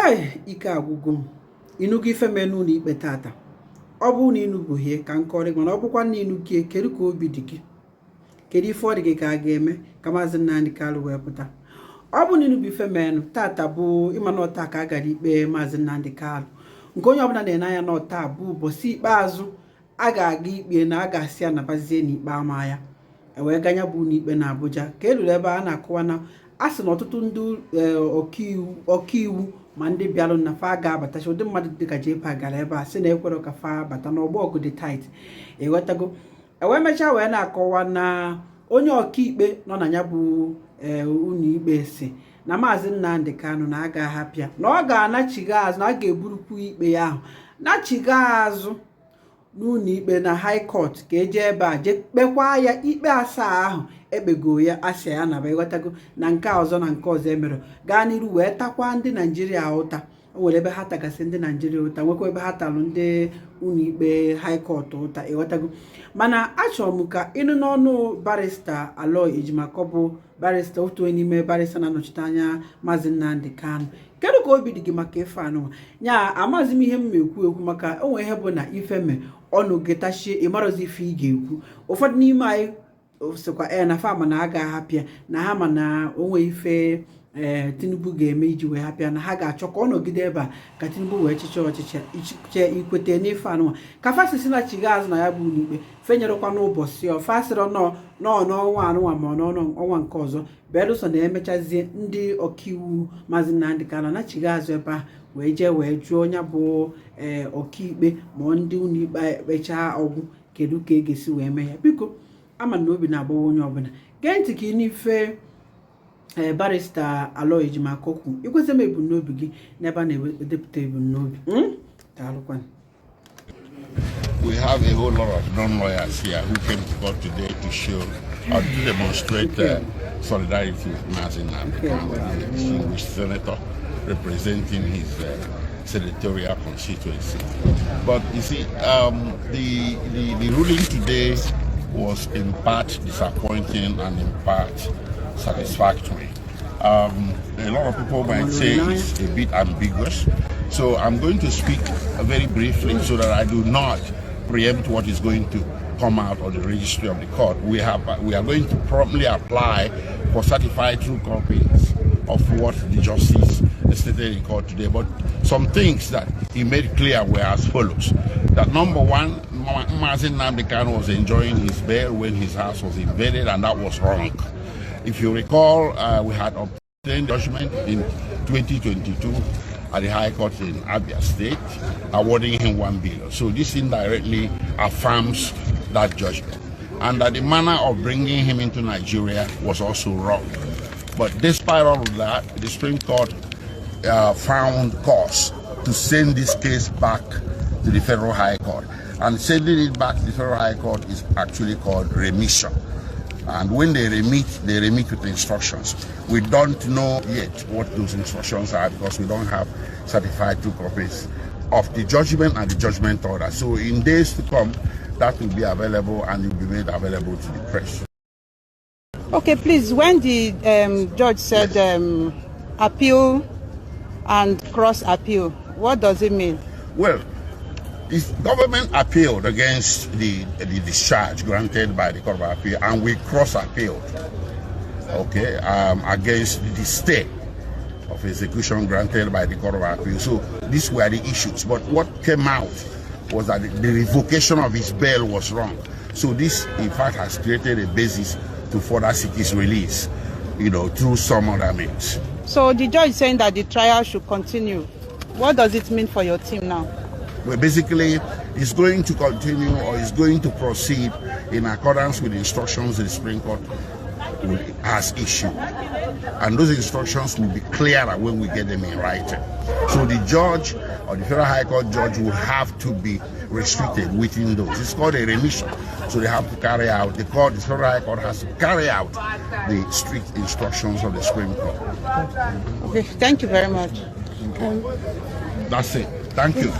Hey, ike agwụgo m ịnụgo ife menụ na ikpe tata. Ọ bụ na ịnụ bụ ihe ka nkọrị mana ọ bụkwa na ịnụ kie kedu ka obi dị gị, kedu ife ọ dị gị ka a ga-eme ka Mazi Nnamdi Kanu wee pụta. Ọ bụ na ịnụ bụ ife menụ tata bụ ịmana ọta ka a gara ikpe Mazi Nnamdi Kanu, nke onye ọbụla na-ene anya na ọta bụ ụbọchị ikpeazụ a ga-aga ikpe na a ga-asị ya nabazie n'ikpe ama ya wee ganya bụ n'ikpe na Abuja ka eluru ebe a na-akọwa na a sị na ọtụtụ ndị ọkaiwu ma ndị bịalụ na fa ga-abatacha ụdị mmadụ dịka JPA gara ebe a sị na ekwere ka fa bata n'ọgbọ ọgụ dị tait ewetago wee mechaa wee na-akọwa na onye ọkaikpe nọ na ya bụ ụlọ ikpe si na Mazi Nnamdi Kanu na a ga-ahapịa na ọ ga-anachiga azụ na a ga-eburukwu ikpe ya ahụ nachiga azụ n'ụlọ ikpe na high court ka eje ebe a je kpekwa ya ikpe asaa ahụ ekpego ya asị ya na ịghọtago na nke ọzọ na nke ọzọ emere gaa n'iru wee takwa ndị Naijiria ụta. O nwere ebe ha tagasị ndị Naijiria ụta, nwekwa ebe ha talụ ndị ụlọ ikpe high court ụta ịghọtago. Mana achọrọ m ka ịnụ n'ọnụ barista Aloy Ejimakor bụ barista otu onye n'ime barista na-anọchite anya Mazi Nnamdi Kanu. Kedu ka obi dị gị maka ife anụnwa nya amaghịzi m ihe m ekwu maka o nwere ihe bụ na ife me ọnụ getachie ịmarọzi ife ị ga-ekwu. Ụfọdụ n'ime anyị sịkwa na fama na a ga-ahapịa na ha ma na onwe ife Tinubu ga-eme iji wee hapịa na ha ga-achọ ka ọ nọgide ebe a ka Tinubu wee chịchị ọchịchị ikwete n'ife anụnwa ka fasisi na chiga azụ na ya bụ n'ikpe fenyerụkwa n'ụbọchị fasịrị n'ọnwa anụnwa ma n'ọnwa nke ọzọ belụsọ na-emechazie ndị ọkaiwu Mazi Nnamdi Kanu na chiga azụ ebe a wee jee wee jụọ onye bụ ọkaikpe ma ndị ụlọ ikpe kpechaa ọgwụ kedu ka e ga-esi wee mee ya. Biko ama na obi na-agbawa onye ọbụla gee ntị ka ị n'ife barista Aloy Ejimakor kwu ikwesị m ebumnobi gị n'ebe a na-edepụta ebumnobi. We have a whole lot of non-lawyers here who came to court today to show or to demonstrate solidarity with Mazi Nnamdi Kanu, the distinguished senator representing his senatorial constituency. But you see, the ruling today was in part disappointing and in part satisfactory. A lot of people might say it's a bit ambiguous, so I'm going to speak very briefly so that I do not preempt what is going to come out of the registry of the court. We are going to promptly apply for certified true copies of what the justice stated in court today. But some things that he made clear were as follows: that number one, Mazi Nnamdi Kanu was enjoying his bail when his house was invaded, and that was wrong. If you recall, we had obtained judgment in 2022 at the High Court in Abia State, awarding him 1 billion. So this indirectly affirms that judgment. And that the manner of bringing him into Nigeria was also wrong. But despite all of that, the Supreme Court found cause to send this case back to the Federal High Court. And sending it back to the Federal High Court is actually called remission. And when they remit with instructions. We don't know yet what those instructions are because we don't have certified true copies of the judgment and the judgment order. So in days to come, that will be available and will be made available to the press. Okay, please, when the judge said appeal and cross appeal, what does it mean? Well, the government appealed against the discharge granted by the Court of Appeal, and we cross-appealed, okay, against the stay of execution granted by the Court of Appeal. So these were the issues. But what came out was that the revocation of his bail was wrong. So this, in fact, has created a basis to further seek his release, through some other means. So the judge is saying that the trial should continue. What does it mean for your team now? Well, basically, it's going to continue or it's going to proceed in accordance with the instructions the Supreme Court has issued. And those instructions will be clearer when we get them in writing. So the judge or the Federal High Court judge will have to be restricted within those. It's called a remission. So they have to carry out, the Federal High Court has to carry out the strict instructions of the Supreme Court. Okay, thank you very much. That's it. Thank you.